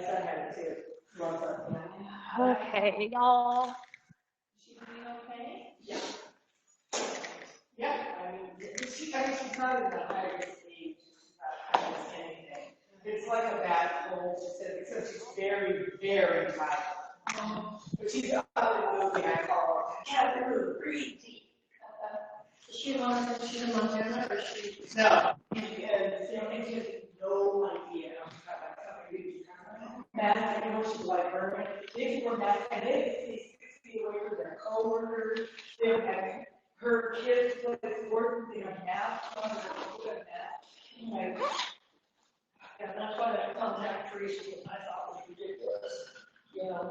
son had it too. Okay, y'all. Is she doing okay? Yeah. Yeah, I mean, she's not in the higher stage of anything. It's like a bad cold, except she's very, very tired. But she's up and moving, I call her, Catherine, move, breathe deep. Is she in Montana, or is she? No. And she has no idea. Mad, she's like her. They were mad, and they 6 feet away from their coworkers. They had her kids play sports, they have masks on, they're like, yeah, that's why that contact tracing I thought was ridiculous. You know,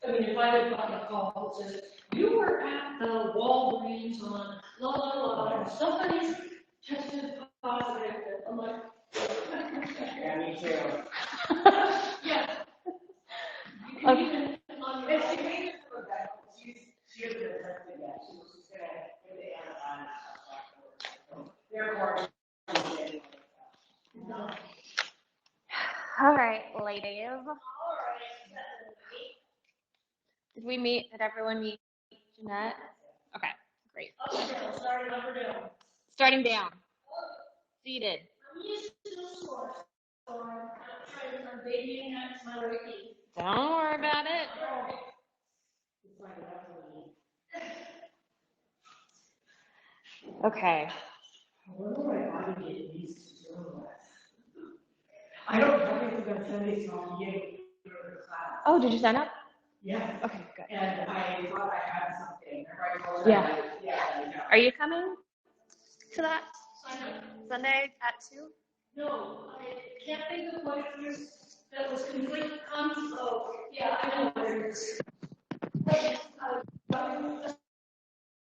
I mean, if I had gotten a call that says, you were at the Walgreens on blah, blah, blah, and somebody's tested positive, I'm like, yeah, me too. Yeah. You can even, and she made it for that. She hasn't been tested yet. She was just going to get the antibiotics. Therefore, no. All right, ladies. Did we meet? Did everyone meet Jeanette? Okay, great. Starting up or down? Starting down. Seated. I'm used to the floor, so I'm trying to babying next my right knee. Don't worry about it. Okay. I don't have anything on Sunday, so I'll be able to go to class. Oh, did you sign up? Yeah. Okay, good. And I thought I had something. Yeah. Yeah. Are you coming to that Sunday at 2? No, I can't think of what it was that was complete so yeah, I know what it is.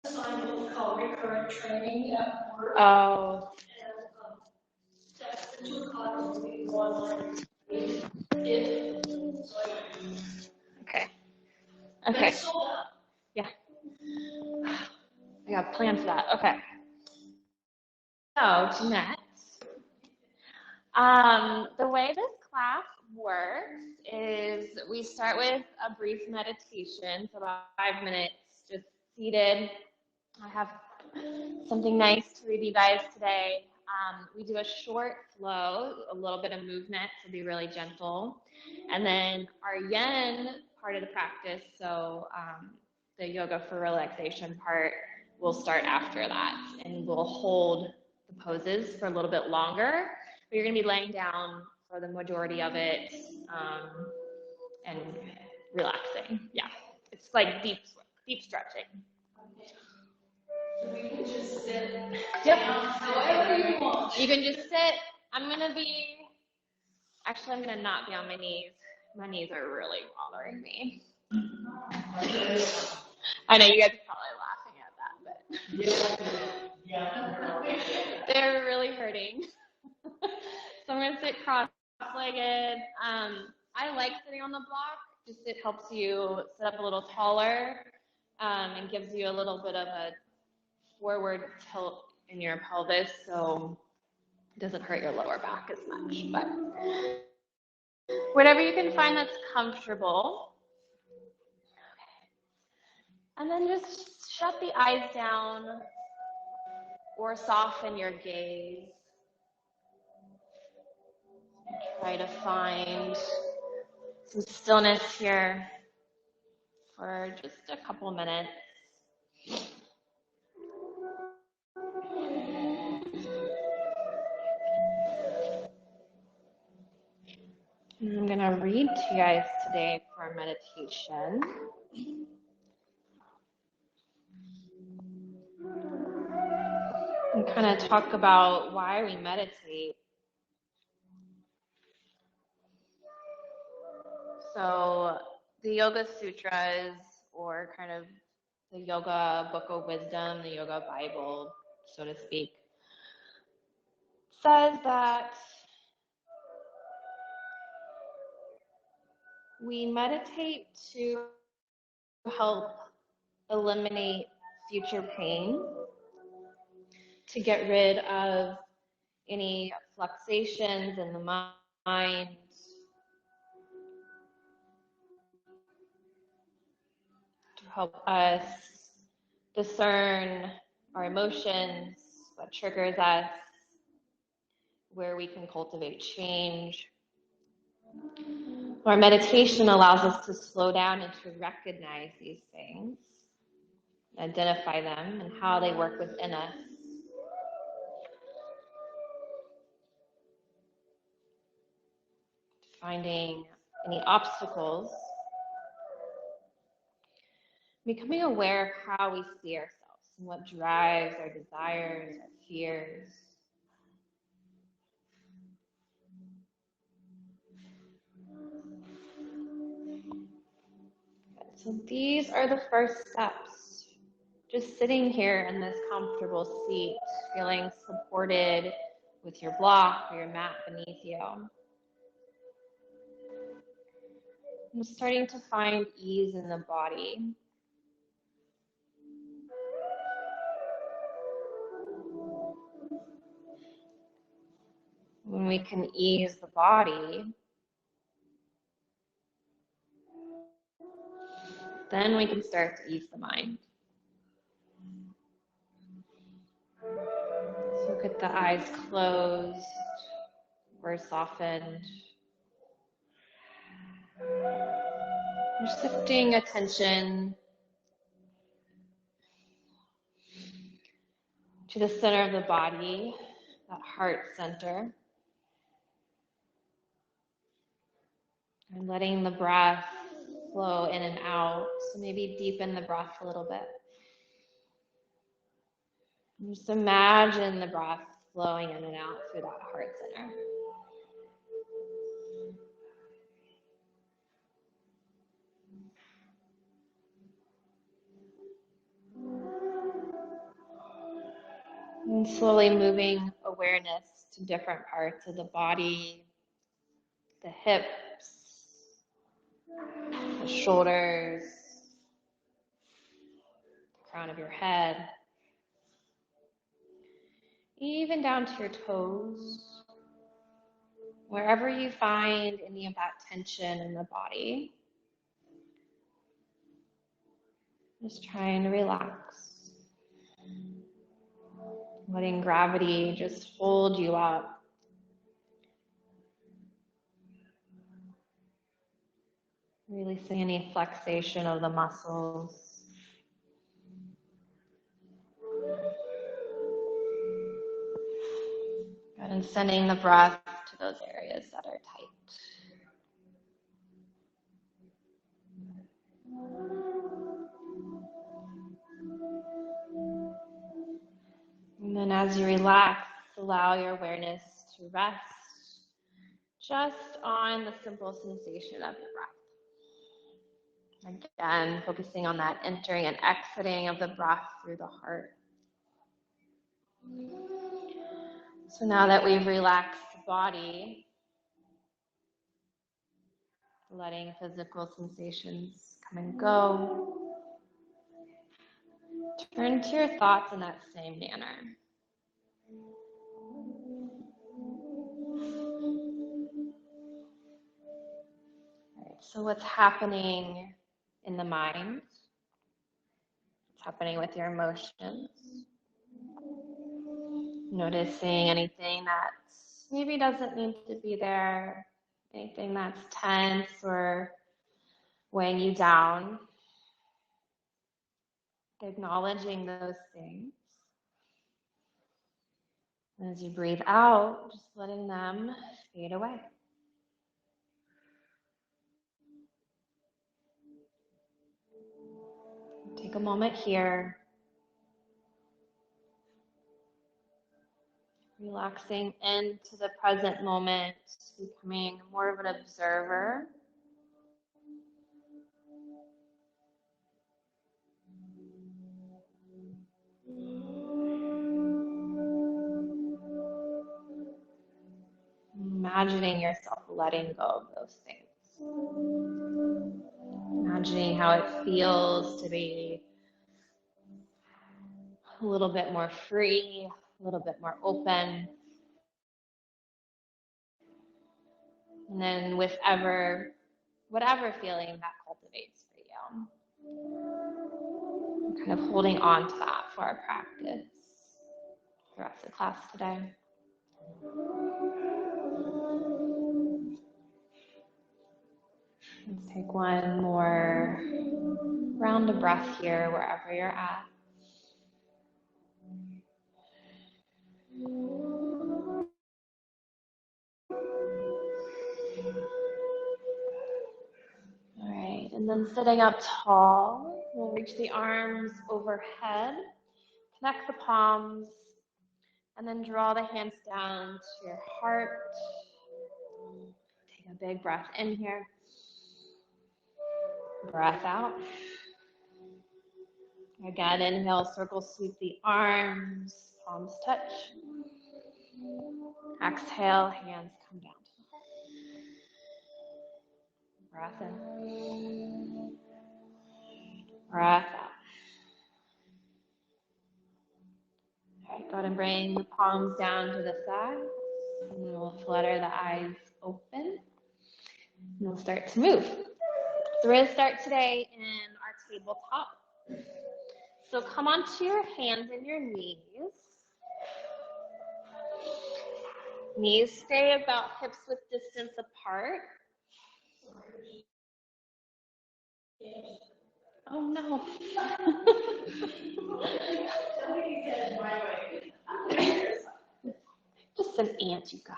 Assignment called recurrent training at work. Oh. And that's the 2 o'clock will be one it. Okay. Okay. Sold out. Yeah. I got plans for that. Okay. So, Jeanette, the way this class works is we start with a brief meditation, so about 5 minutes, just seated. I have something nice to read you guys today. We do a short flow, a little bit of movement, so be really gentle. And then our yen part of the practice, so the yoga for relaxation part, will start after that. And we'll hold the poses for a little bit longer. But you're going to be laying down for the majority of it and relaxing. Yeah, it's like deep stretching. So we can just sit Yep. however you want. You can just sit. I'm going to not be on my knees. My knees are really bothering me. I know you guys are probably laughing at that, but Yeah. they're really hurting. So I'm going to sit cross-legged. I like sitting on the block. Just it helps you sit up a little taller and gives you a little bit of a forward tilt in your pelvis, so it doesn't hurt your lower back as much. But whatever you can find that's comfortable. And then just shut the eyes down or soften your gaze. Try to find some stillness here for just a couple minutes. I'm going to read to you guys today for our meditation. And kind of talk about why we meditate. So the Yoga Sutras, or kind of the Yoga Book of Wisdom, the Yoga Bible, so to speak, says that we meditate to help eliminate future pain, to get rid of any fluctuations in the mind, help us discern our emotions, what triggers us, where we can cultivate change. Our meditation allows us to slow down and to recognize these things, identify them, and how they work within us. Finding any obstacles, becoming aware of how we see ourselves and what drives our desires, our fears. So these are the first steps. Just sitting here in this comfortable seat, feeling supported with your block or your mat beneath you. I'm starting to find ease in the body. When we can ease the body, then we can start to ease the mind. So look at the eyes closed or softened. You're shifting attention to the center of the body, that heart center. And letting the breath flow in and out. So maybe deepen the breath a little bit. And just imagine the breath flowing in and out through that heart center. And slowly moving awareness to different parts of the body, the hips, the shoulders, the crown of your head, even down to your toes, wherever you find any of that tension in the body. Just trying to relax. Letting gravity just hold you up. Releasing any flexation of the muscles. And sending the breath to those areas that are tight. And then as you relax, allow your awareness to rest just on the simple sensation of your breath. Again, focusing on that entering and exiting of the breath through the heart. So now that we've relaxed the body, letting physical sensations come and go, turn to your thoughts in that same manner. All right, so what's happening in the mind? What's happening with your emotions? Noticing anything that maybe doesn't need to be there, anything that's tense or weighing you down. Acknowledging those things. As you breathe out, just letting them fade away. Take a moment here. Relaxing into the present moment, becoming more of an observer. Imagining yourself letting go of those things. Imagining how it feels to be a little bit more free, a little bit more open. And then whatever feeling that cultivates for you. Kind of holding on to that for our practice the rest of the class today. Let's take one more round of breath here, wherever you're at. All right, and then sitting up tall, we'll reach the arms overhead, connect the palms, and then draw the hands down to your heart. Take a big breath in here. Breath out. Again, inhale, circle sweep the arms, palms touch. Exhale, hands come down. Breath in. Breath out. All right, go ahead and bring the palms down to the sides. And we'll flutter the eyes open. And we'll start to move. So we're going to start today in our tabletop. So come onto your hands and your knees. Knees stay about hips width distance apart. Oh no. Just an ant, you guys.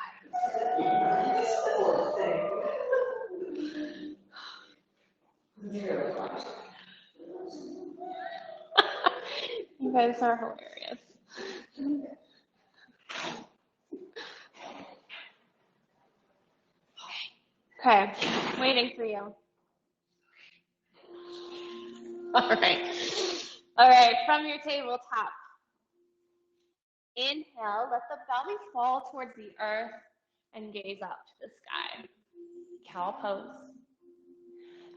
You guys are hilarious. Okay, waiting for you. All right, from your tabletop. Inhale, let the belly fall towards the earth and gaze up to the sky. Cow pose.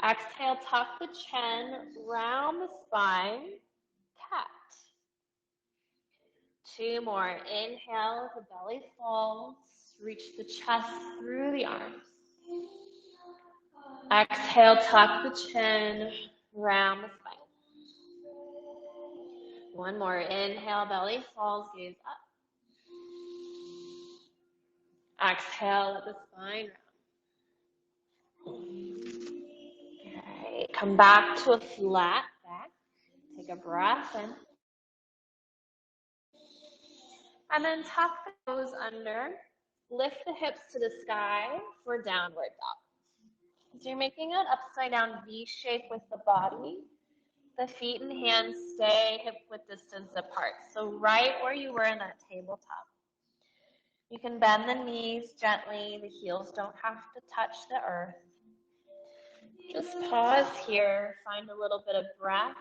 Exhale, tuck the chin, round the spine, cat. 2 more. Inhale, the belly falls, reach the chest through the arms. Exhale, tuck the chin, round the spine. 1 more. Inhale, belly falls, gaze up. Exhale, let the spine round. Okay, come back to a flat back. Take a breath in. And then tuck the toes under. Lift the hips to the sky for downward dog. So you're making an upside down V shape with the body. The feet and hands stay hip width distance apart. So right where you were in that tabletop. You can bend the knees gently. The heels don't have to touch the earth. Just pause here. Find a little bit of breath.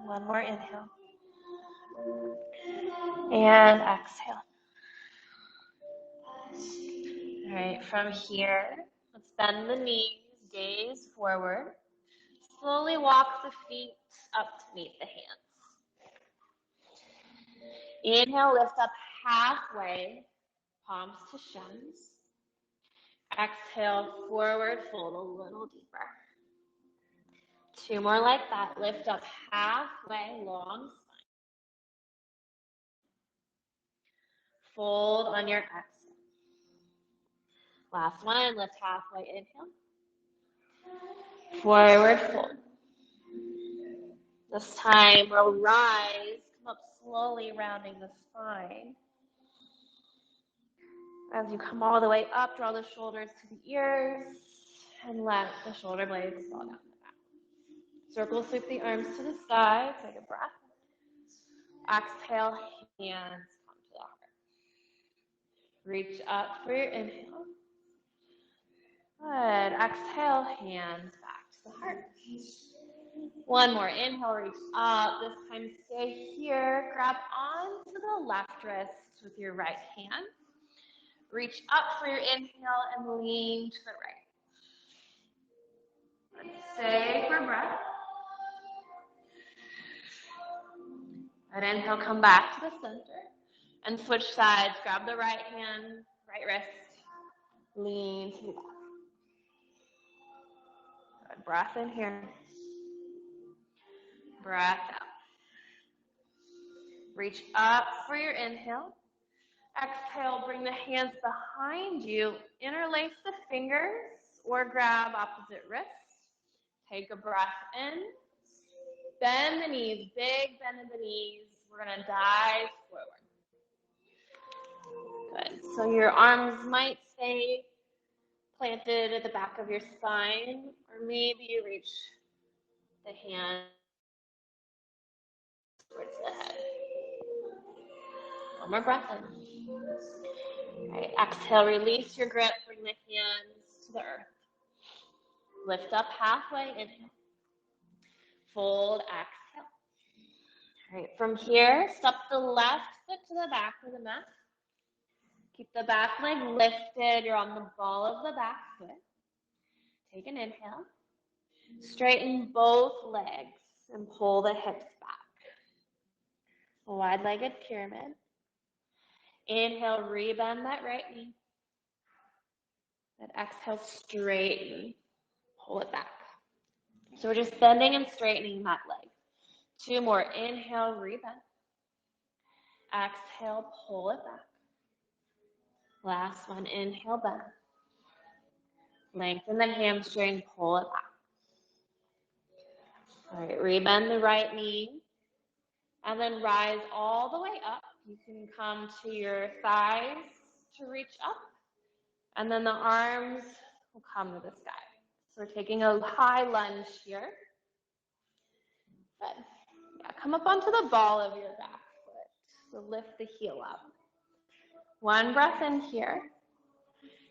One more inhale. And exhale. All right, from here, let's bend the knees, gaze forward. Slowly walk the feet up to meet the hands. Inhale, lift up halfway, palms to shins. Exhale, forward fold a little deeper. 2 more like that. Lift up halfway, long spine. Fold on your exhale. Last one, lift halfway, inhale. Forward fold. This time we'll rise, come up slowly, rounding the spine. As you come all the way up, draw the shoulders to the ears and let the shoulder blades fall down the back. Circle sweep the arms to the sky, take a breath. Exhale, hands come to the heart. Reach up for your inhale. Good. Exhale, hands back to the heart. 1 more. Inhale, reach up. This time stay here. Grab onto the left wrist with your right hand. Reach up for your inhale and lean to the right. Stay for breath. And inhale, come back to the center. And switch sides. Grab the right hand, right wrist. Lean to the back. Good. Breath in here. Breath out. Reach up for your inhale. Exhale, bring the hands behind you. Interlace the fingers or grab opposite wrists. Take a breath in. Bend the knees, big bend in the knees. We're going to dive forward. Good. So your arms might stay planted at the back of your spine, or maybe you reach the hand towards the head. One more breath in. All right, exhale, release your grip, bring the hands to the earth. Lift up halfway, inhale. Fold, exhale. All right, from here, step the left foot to the back of the mat. Keep the back leg lifted. You're on the ball of the back foot. Take an inhale. Straighten both legs and pull the hips back. A wide-legged pyramid. Inhale, rebend that right knee. Then exhale, straighten. Pull it back. So we're just bending and straightening that leg. 2 more. Inhale, rebend. Exhale, pull it back. Last one. Inhale, bend. Lengthen the hamstring, pull it back. All right, rebend the right knee. And then rise all the way up. You can come to your thighs to reach up. And then the arms will come to the sky. So we're taking a high lunge here. Good. Yeah, come up onto the ball of your back foot. So lift the heel up. 1 breath in here.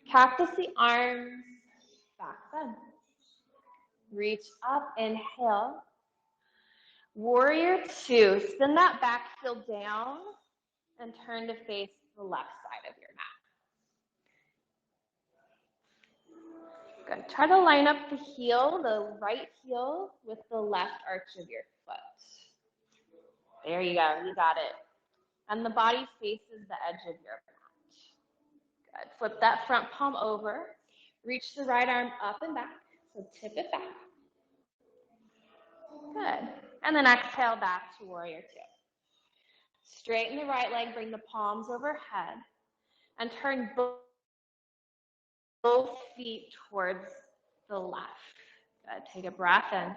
Cactus the arms, back bend. Reach up, inhale. Warrior 2, spin that back heel down and turn to face the left side of your mat. Good. Try to line up the heel, the right heel, with the left arch of your foot. There you go, you got it. And the body faces the edge of your mat. Good. Flip that front palm over. Reach the right arm up and back. So tip it back. Good. And then exhale back to warrior 2. Straighten the right leg, bring the palms overhead, and turn both feet towards the left. Good. Take a breath in.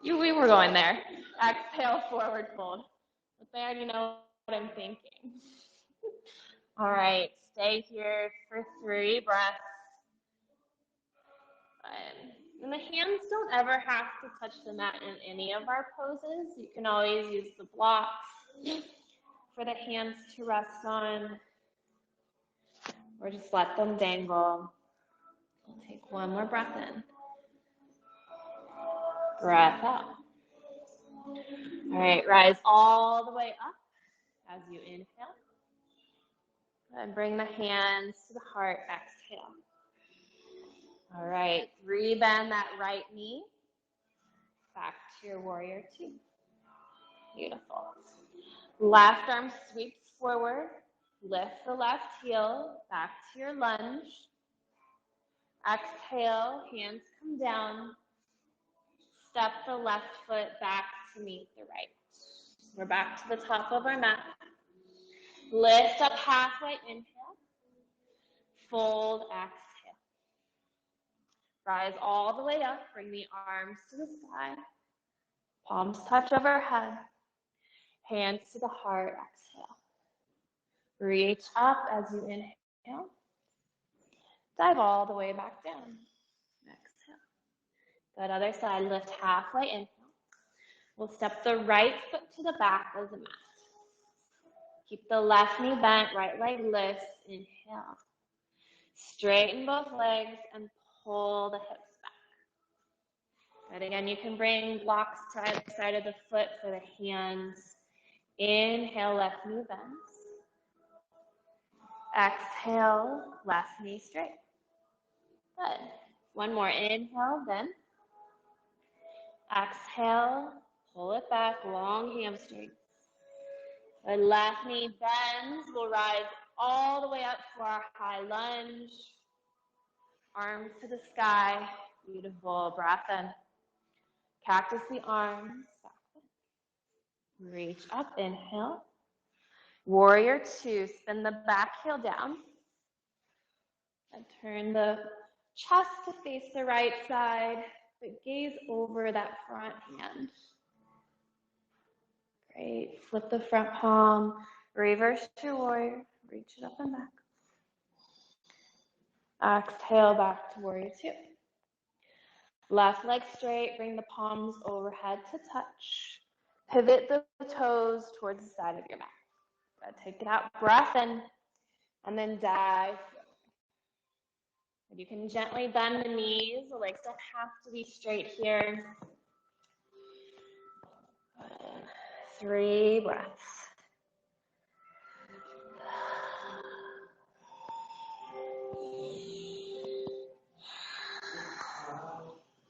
We were going there. Exhale, forward fold. But there, you know what I'm thinking. All right, stay here for 3 breaths. And the hands don't ever have to touch the mat in any of our poses. You can always use the blocks for the hands to rest on, or just let them dangle. We'll take 1 more breath in. Breath out. All right, rise all the way up as you inhale. And bring the hands to the heart, exhale. All right, rebend that right knee. Back to your warrior 2. Beautiful. Left arm sweeps forward. Lift the left heel back to your lunge. Exhale, hands come down. Step the left foot back to meet the right. We're back to the top of our mat. Lift up halfway, inhale. Fold, exhale. Rise all the way up, bring the arms to the sky. Palms touch overhead. Hands to the heart, exhale. Reach up as you inhale. Dive all the way back down. Exhale. Good, other side, lift halfway, inhale. We'll step the right foot to the back of the mat. Keep the left knee bent, right leg lifts, inhale. Straighten both legs and pull the hips back. Good, again, you can bring blocks to either side of the foot for the hands. Inhale, left knee bends. Exhale, left knee straight. Good. 1 more, inhale, bend. Exhale, pull it back, long hamstring. The left knee bends. We'll rise all the way up for our high lunge. Arms to the sky. Beautiful. Breath in. Cactus the arms. Reach up. Inhale. Warrior two. Spin the back heel down. And turn the chest to face the right side, but gaze over that front hand. Great. Flip the front palm. Reverse to warrior. Reach it up and back. Exhale back to warrior two. Left leg straight. Bring the palms overhead to touch. Pivot the toes towards the side of your mat. Take it out. Breath in. And then dive. You can gently bend the knees. The legs don't have to be straight here. 3 breaths.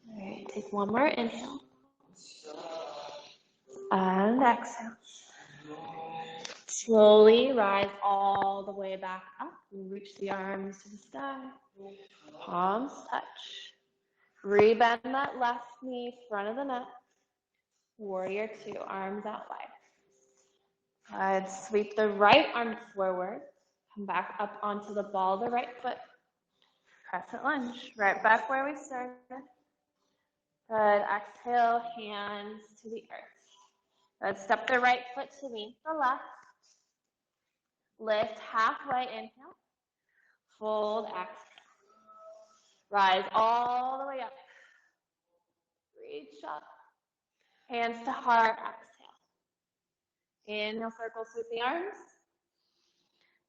All right, take one more inhale. And exhale. Slowly rise all the way back up. Reach the arms to the sky. Palms touch. Rebend that left knee, front of the mat. Warrior two, arms out wide. Sweep the right arm forward. Come back up onto the ball of the right foot. Crescent lunge, right back where we started. Good, exhale, hands to the earth. Good, step the right foot to meet the left. Lift halfway, inhale. Fold, exhale. Rise all the way up. Reach up. Hands to heart, exhale. Inhale, circle, sweep the arms.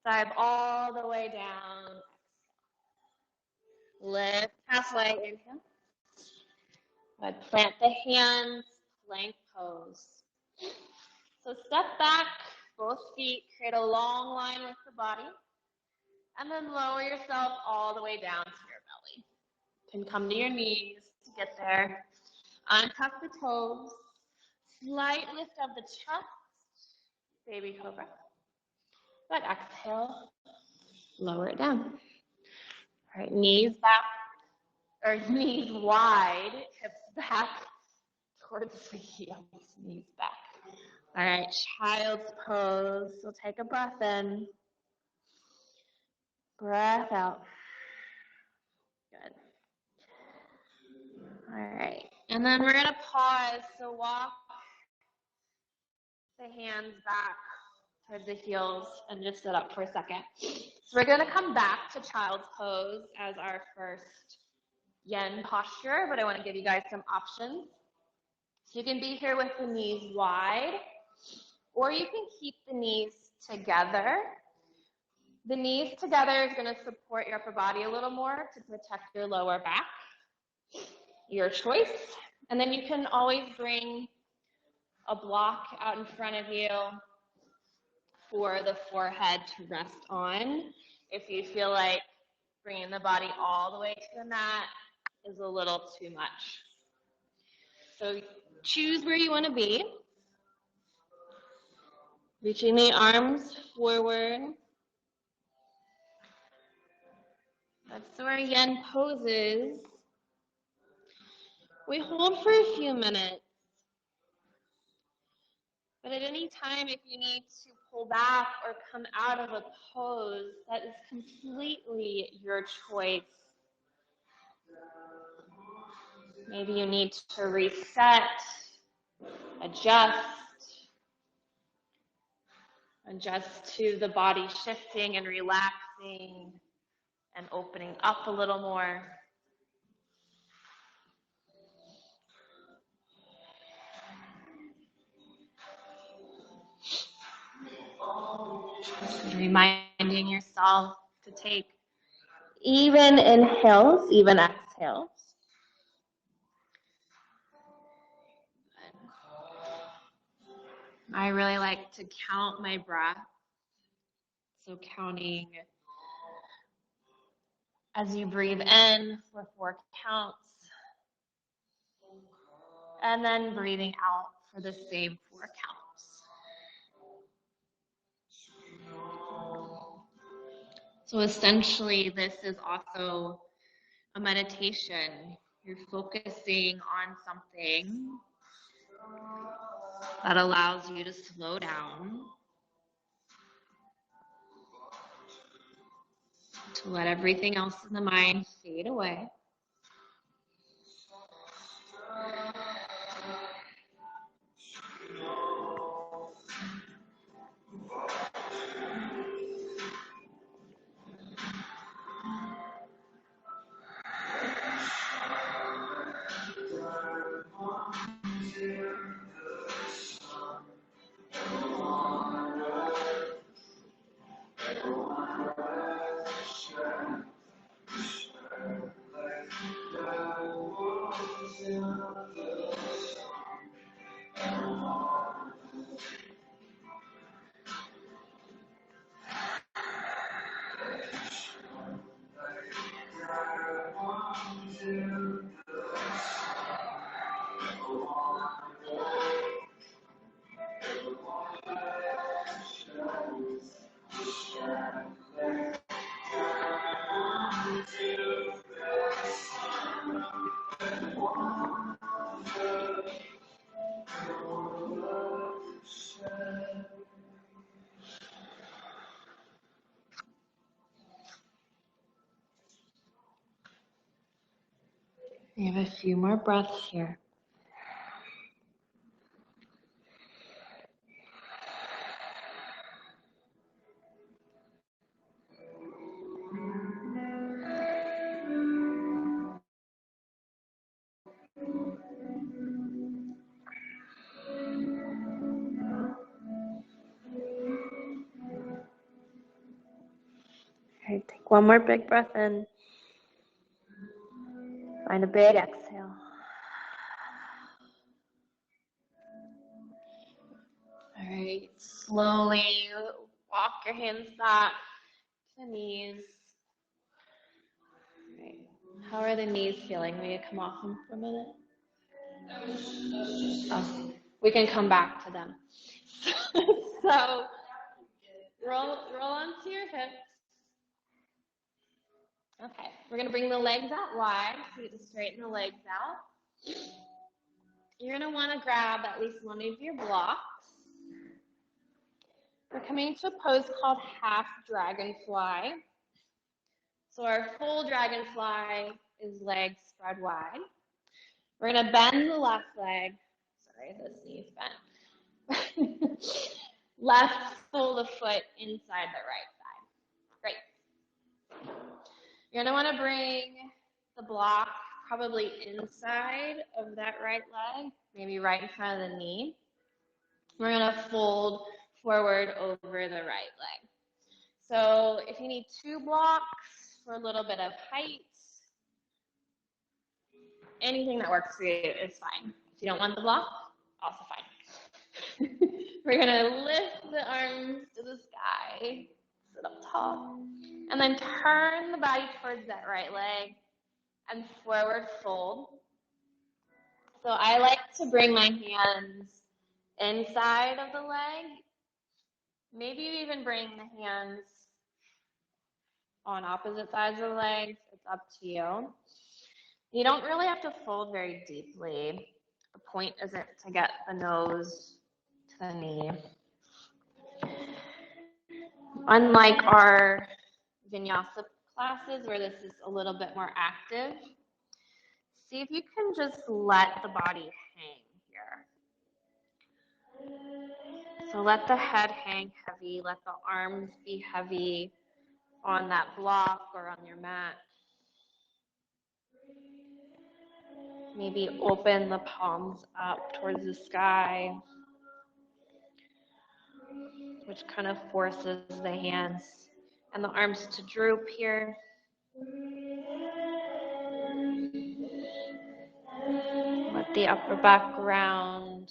Dive all the way down. Lift halfway, inhale. Good. Plant the hands, plank pose. So step back, both feet, create a long line with the body, and then lower yourself all the way down to your belly. You can come to your knees to get there. Untuck the toes. Slight lift of the chest. Baby cobra. Good. Exhale. Lower it down. All right. Knees back, or knees wide, hips back towards the heels. Knees back. All right. Child's pose. So take a breath in. Breath out. Good. All right. And then we're going to pause. So walk the hands back towards the heels and just sit up for a second. So we're going to come back to child's pose as our first yen posture, but I want to give you guys some options. So you can be here with the knees wide, or you can keep the knees together. The knees together is going to support your upper body a little more to protect your lower back. Your choice. And then you can always bring a block out in front of you for the forehead to rest on. If you feel like bringing the body all the way to the mat is a little too much. So choose where you want to be. Reaching the arms forward. That's where yen poses. We hold for a few minutes. But at any time, if you need to pull back or come out of a pose, that is completely your choice. Maybe you need to reset, adjust to the body shifting and relaxing and opening up a little more. Just reminding yourself to take even inhales, even exhales. I really like to count my breath. So counting as you breathe in for 4 counts. And then breathing out for the same 4 counts. So essentially, this is also a meditation You're focusing on something that allows you to slow down, to let everything else in the mind fade away. We have a few more breaths here. Okay, take one more big breath in. Find a big exhale. All right, slowly walk your hands back to the knees. All right. How are the knees feeling? Will you come off them for a minute? Oh, we can come back to them. So roll onto your hips. Okay, we're gonna bring the legs out wide, so you just straighten the legs out. You're gonna wanna grab at least one of your blocks. We're coming to a pose called half dragonfly. So our full dragonfly is legs spread wide. We're gonna bend the left leg. Sorry, this knee's bent. Left full foot inside the right side. Great. You're gonna wanna bring the block probably inside of that right leg, maybe right in front of the knee. We're gonna fold forward over the right leg. So if you need 2 blocks for a little bit of height, anything that works for you is fine. If you don't want the block, also fine. We're gonna lift the arms to the sky, sit up tall, and then turn the body towards that right leg and forward fold. So I like to bring my hands inside of the leg. Maybe you even bring the hands on opposite sides of the legs. It's up to you. You don't really have to fold very deeply. The point isn't to get the nose to the knee. Unlike our vinyasa classes where this is a little bit more active, see if you can just let the body hang here. So let the head hang heavy, let the arms be heavy on that block or on your mat. Maybe open the palms up towards the sky, which kind of forces the hands and the arms to droop here. Let the upper back round.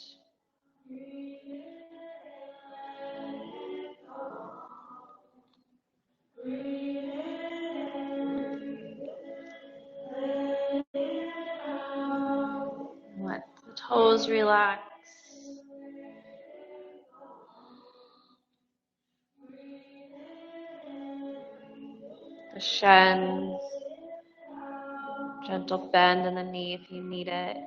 Let the toes relax. The shins. Gentle bend in the knee if you need it.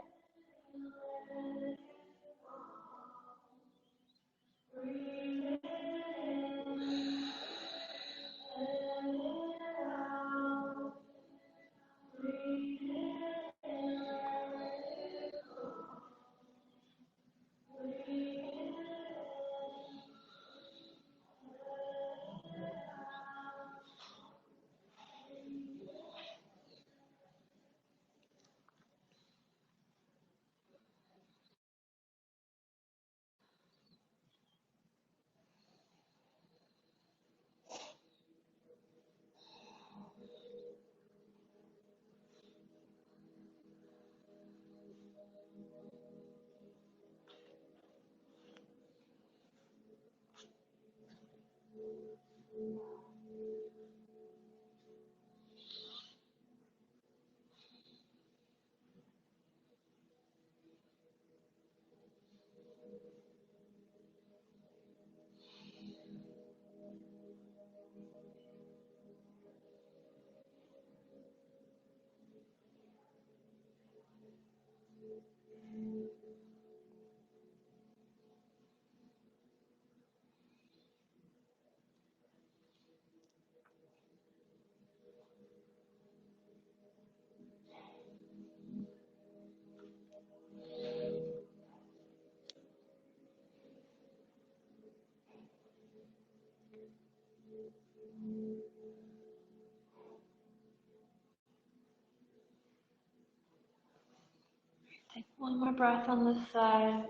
Take one more breath on this side.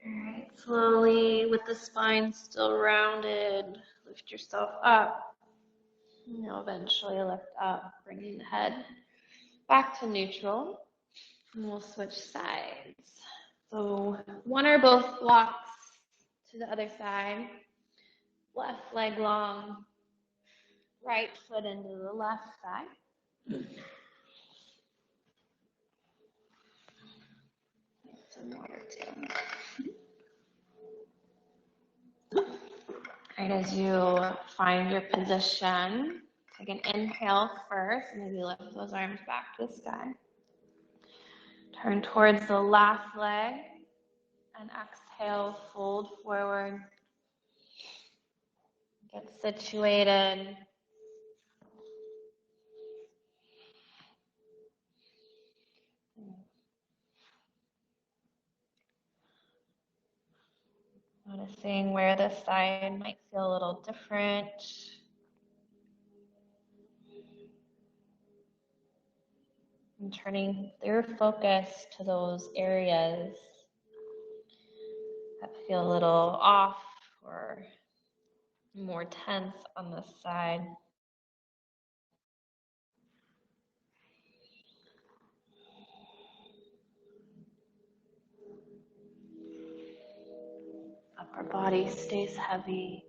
All right, slowly, with the spine still rounded, lift yourself up. And you'll eventually lift up, bringing the head back to neutral. And we'll switch sides. So one or both blocks to the other side. Left leg long, right foot into the left side. Some water too. All right, as you find your position, take an inhale first, maybe lift those arms back to the sky. Turn towards the last leg and exhale, fold forward. Get situated. Noticing where this side might feel a little different. And turning your focus to those areas that feel a little off or more tense on this side. Upper body stays heavy.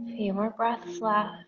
A few more breaths left.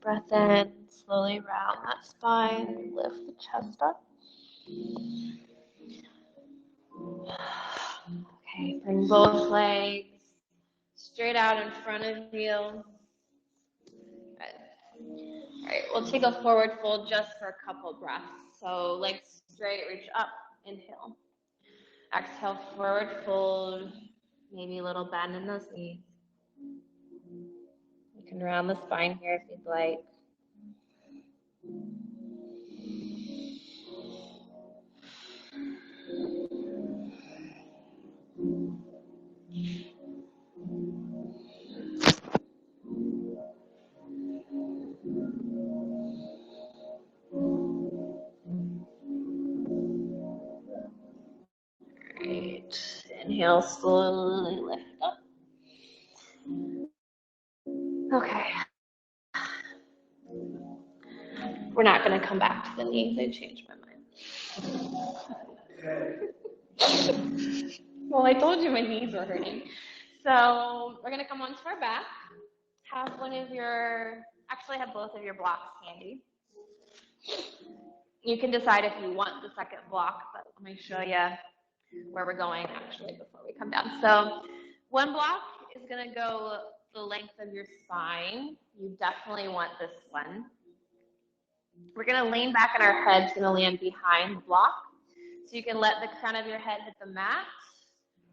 Breath in, slowly round that spine, lift the chest up. Okay, bring both legs straight out in front of you. All right, we'll take a forward fold just for a couple breaths. So legs straight, reach up, inhale. Exhale, forward fold, maybe a little bend in those knees. You can round the spine here if you'd like. Great. Inhale, slowly lift up. Okay. We're not going to come back to the knees. I changed my mind. Well, I told you my knees were hurting. So we're going to come onto our back. Have one of your, actually have both of your blocks handy. You can decide if you want the second block, but let me show you where we're going actually before we come down. So one block is going to go the length of your spine. You definitely want this one. We're going to lean back and our head's going to land behind the block. So you can let the crown of your head hit the mat,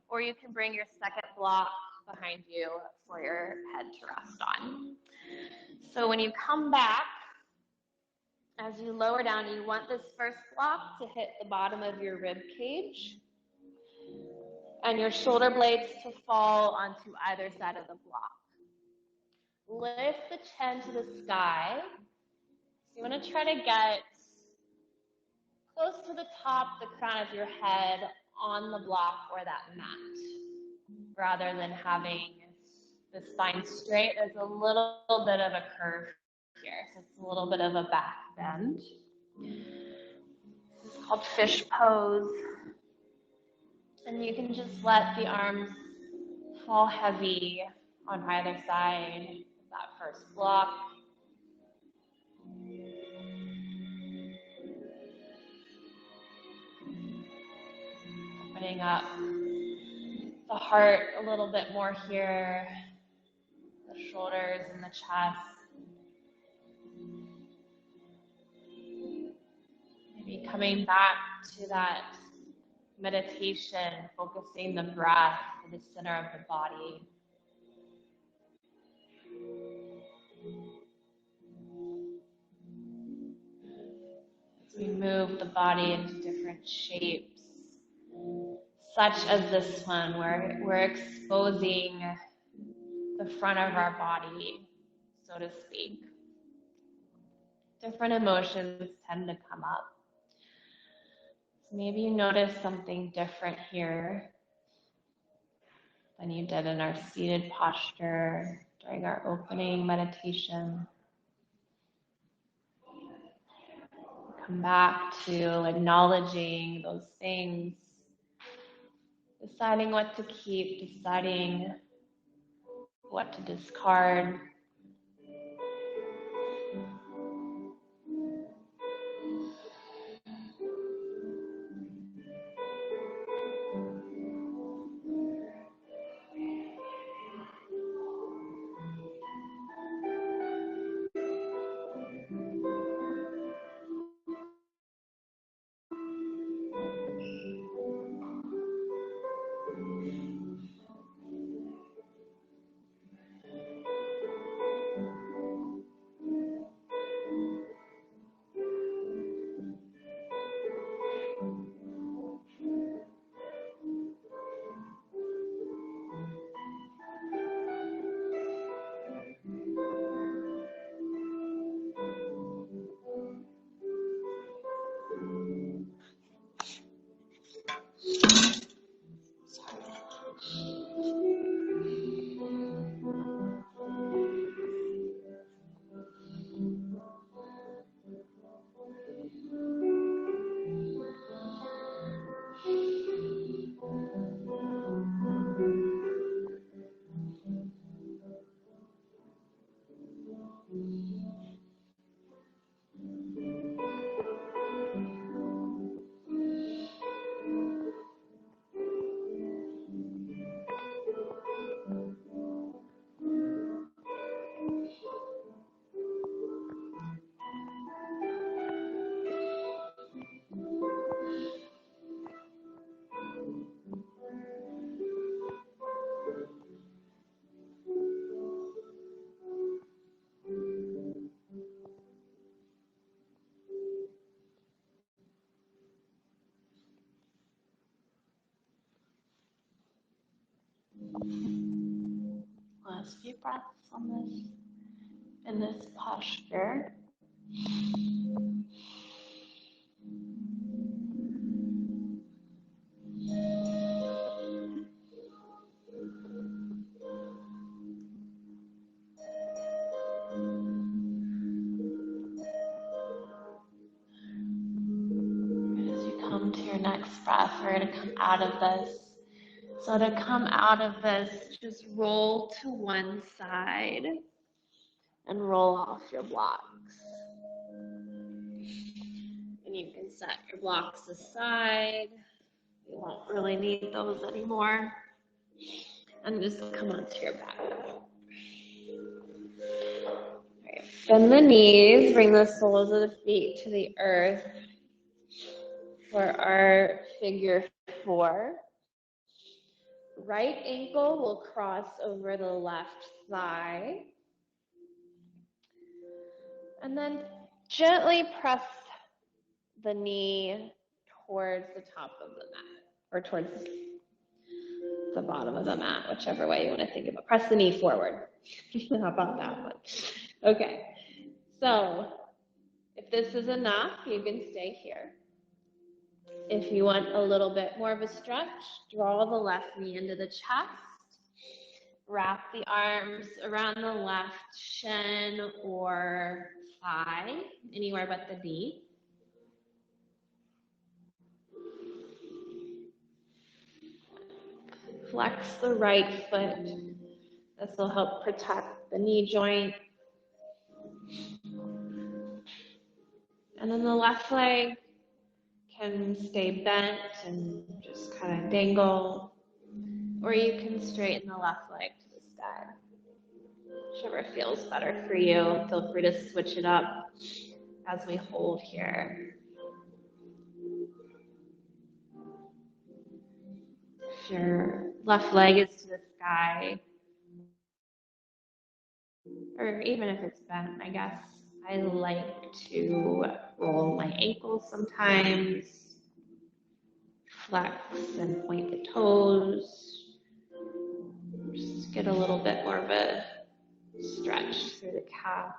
or you can bring your second block behind you for your head to rest on. So when you come back, as you lower down, you want this first block to hit the bottom of your rib cage and your shoulder blades to fall onto either side of the block. Lift the chin to the sky. So you want to try to get close to the top, the crown of your head on the block or that mat, rather than having the spine straight. There's a little bit of a curve here, so it's a little bit of a back bend. This is called fish pose. And you can just let the arms fall heavy on either side of that first block. Opening up the heart a little bit more here, the shoulders and the chest. Maybe coming back to that meditation, focusing the breath to the center of the body. As we move the body into different shapes, such as this one, where we're exposing the front of our body, so to speak. Different emotions tend to come up. So maybe you notice something different here than you did in our seated posture during our opening meditation. Come back to acknowledging those things, deciding what to keep, deciding what to discard. Last few breaths on this, in this posture. As you come to your next breath, we're going to come out of this. So to come out of this, just roll to one side and roll off your blocks. And you can set your blocks aside. You won't really need those anymore. And just come onto your back. Right. Bend the knees, bring the soles of the feet to the earth for our figure 4. Right ankle will cross over the left thigh. And then gently press the knee towards the top of the mat, or towards the bottom of the mat, whichever way you want to think of it. Press the knee forward. How about that one? Okay, so if this is enough, you can stay here. If you want a little bit more of a stretch, draw the left knee into the chest. Wrap the arms around the left shin or thigh, anywhere but the knee. Flex the right foot. This will help protect the knee joint. And then the left leg can stay bent and just kind of dangle. Or you can straighten the left leg to the sky. Whichever feels better for you. Feel free to switch it up as we hold here. If your left leg is to the sky, or even if it's bent, I guess I like to roll my ankles sometimes, flex and point the toes, just get a little bit more of a stretch through the calf.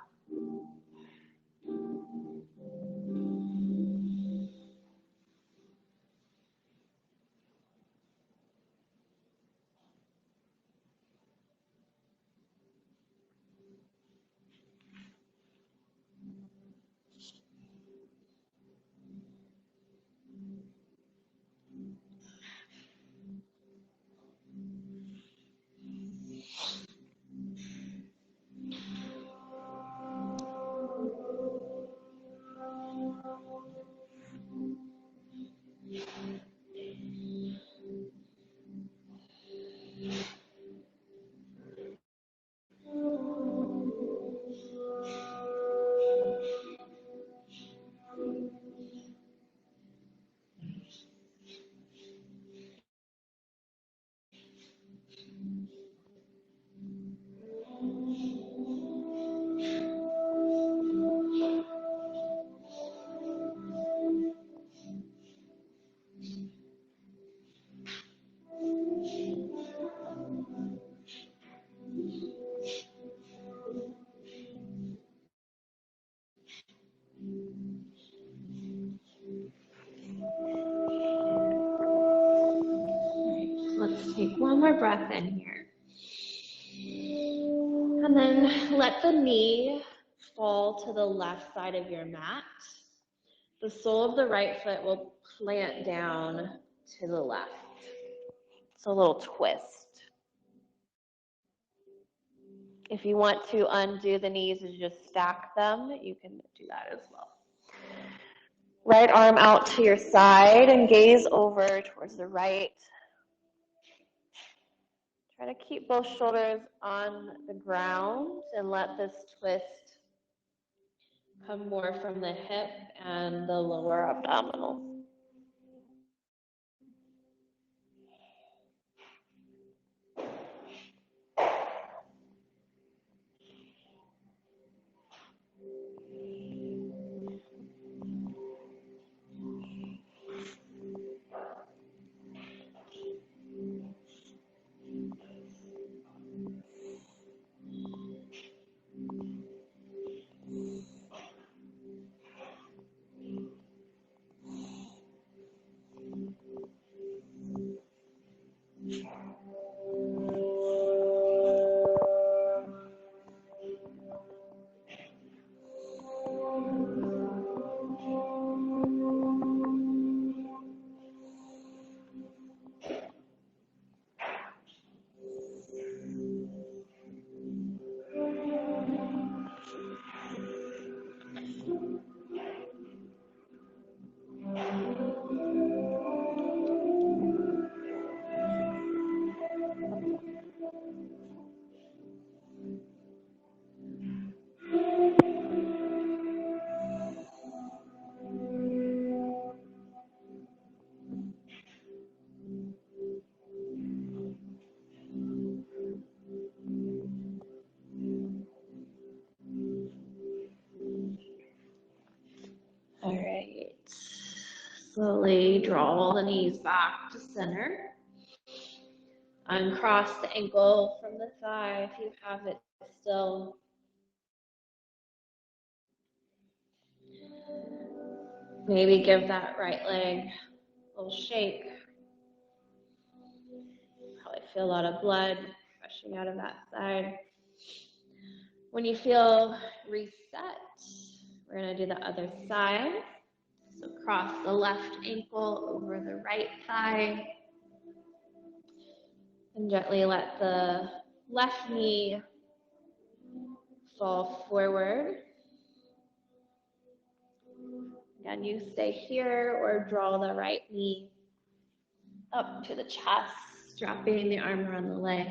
Let's take one more breath in here. And then let the knee fall to the left side of your mat. The sole of the right foot will plant down to the left. It's a little twist. If you want to undo the knees and just stack them, you can do that as well. Right arm out to your side and gaze over towards the right. Try to keep both shoulders on the ground and let this twist come more from the hip and the lower abdominal. Gently draw the knees back to center. Uncross the ankle from the thigh if you have it still. Maybe give that right leg a little shake. Probably feel a lot of blood rushing out of that side. When you feel reset, we're going to do the other side. So cross the left ankle over the right thigh. And gently let the left knee fall forward. Again, you stay here or draw the right knee up to the chest, dropping the arm around the leg.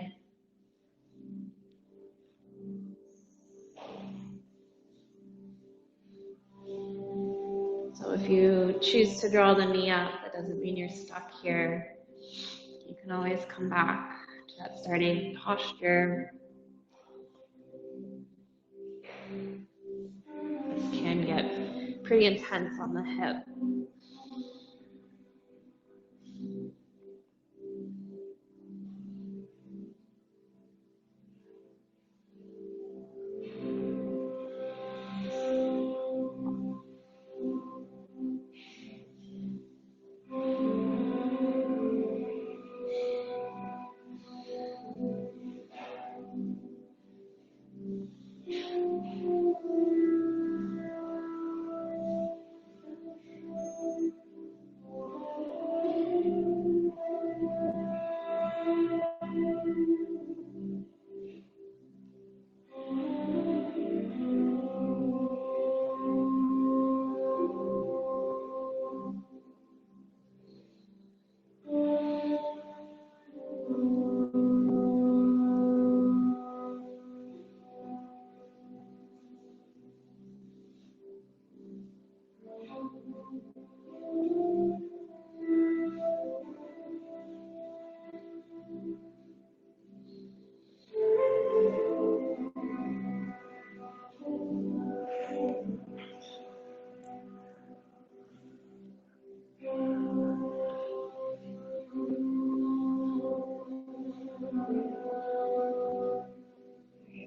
So if you choose to draw the knee up, that doesn't mean you're stuck here. You can always come back to that starting posture. This can get pretty intense on the hip.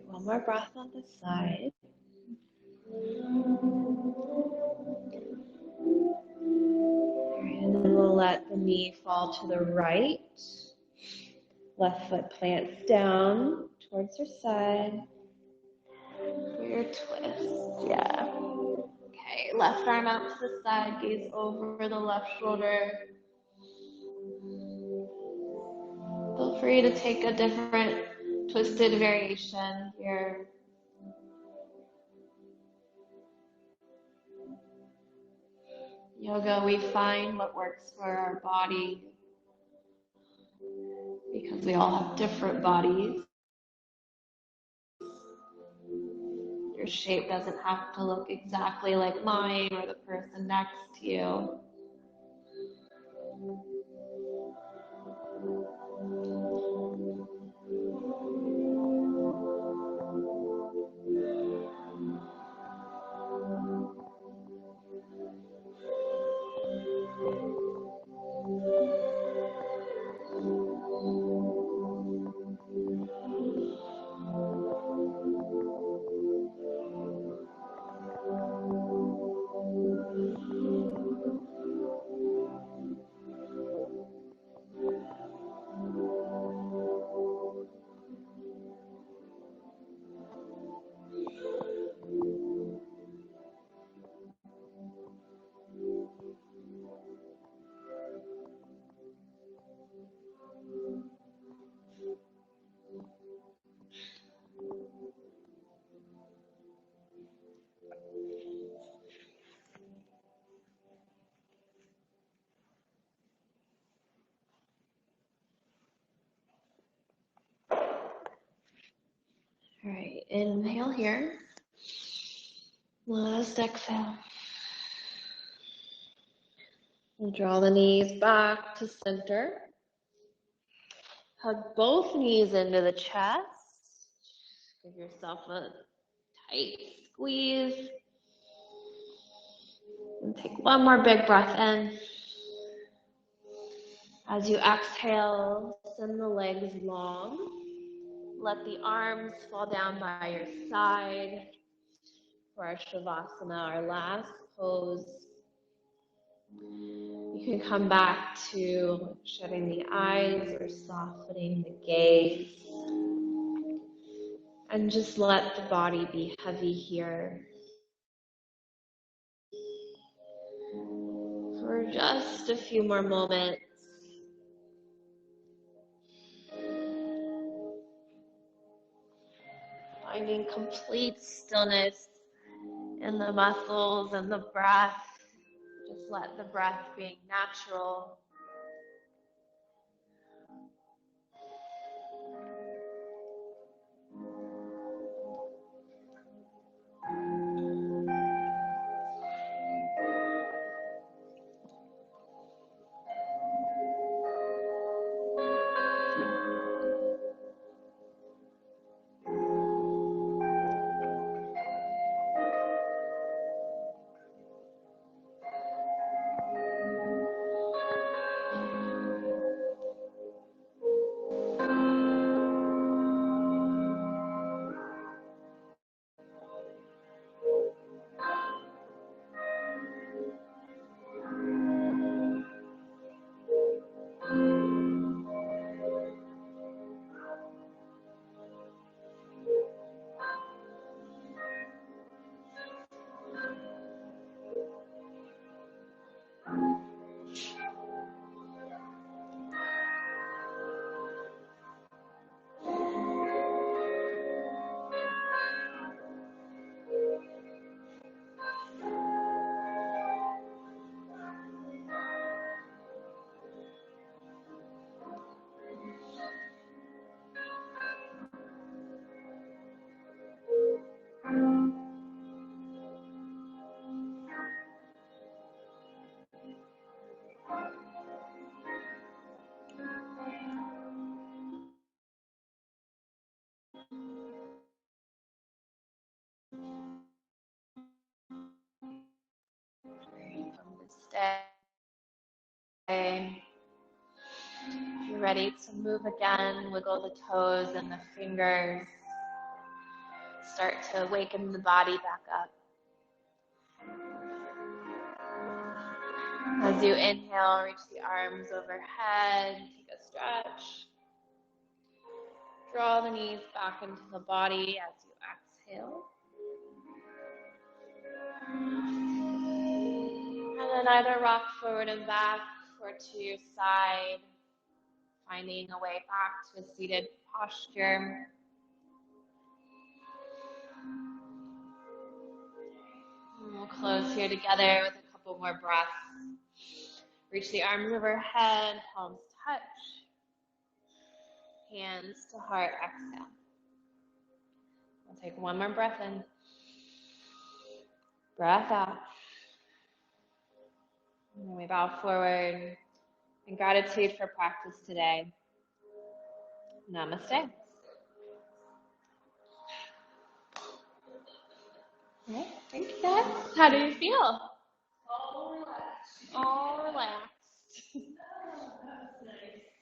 One more breath on this side. And then we'll let the knee fall to the right. Left foot plants down towards your side. Your twist, yeah. Okay, left arm out to the side, gaze over the left shoulder. Feel free to take a different twisted variation here. Yoga, we find what works for our body because we all have different bodies. Your shape doesn't have to look exactly like mine or the person next to you. All right, inhale here. Last exhale. We'll draw the knees back to center. Hug both knees into the chest. Give yourself a tight squeeze. And take one more big breath in. As you exhale, send the legs long. Let the arms fall down by your side for our Shavasana, our last pose. You can come back to shutting the eyes or softening the gaze. And just let the body be heavy here for just a few more moments. Finding complete stillness in the muscles and the breath. Just let the breath being natural. Stay. If you're ready to move again, wiggle the toes and the fingers. Start to awaken the body back up. As you inhale, reach the arms overhead, take a stretch. Draw the knees back into the body as you exhale. And then either rock forward and back or to your side, finding a way back to a seated posture. And we'll close here together with a couple more breaths. Reach the arms overhead, palms touch. Hands to heart, exhale. We'll take one more breath in. Breath out. And then we bow forward in gratitude for practice today. Namaste. Okay, thank you guys. How do you feel? All relaxed. All relaxed.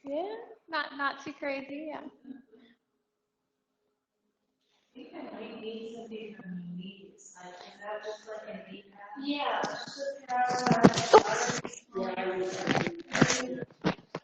Yeah, not too crazy, yeah. I think I might need something from the knees. Like, is that just like a knee pad? Yeah, just a pad.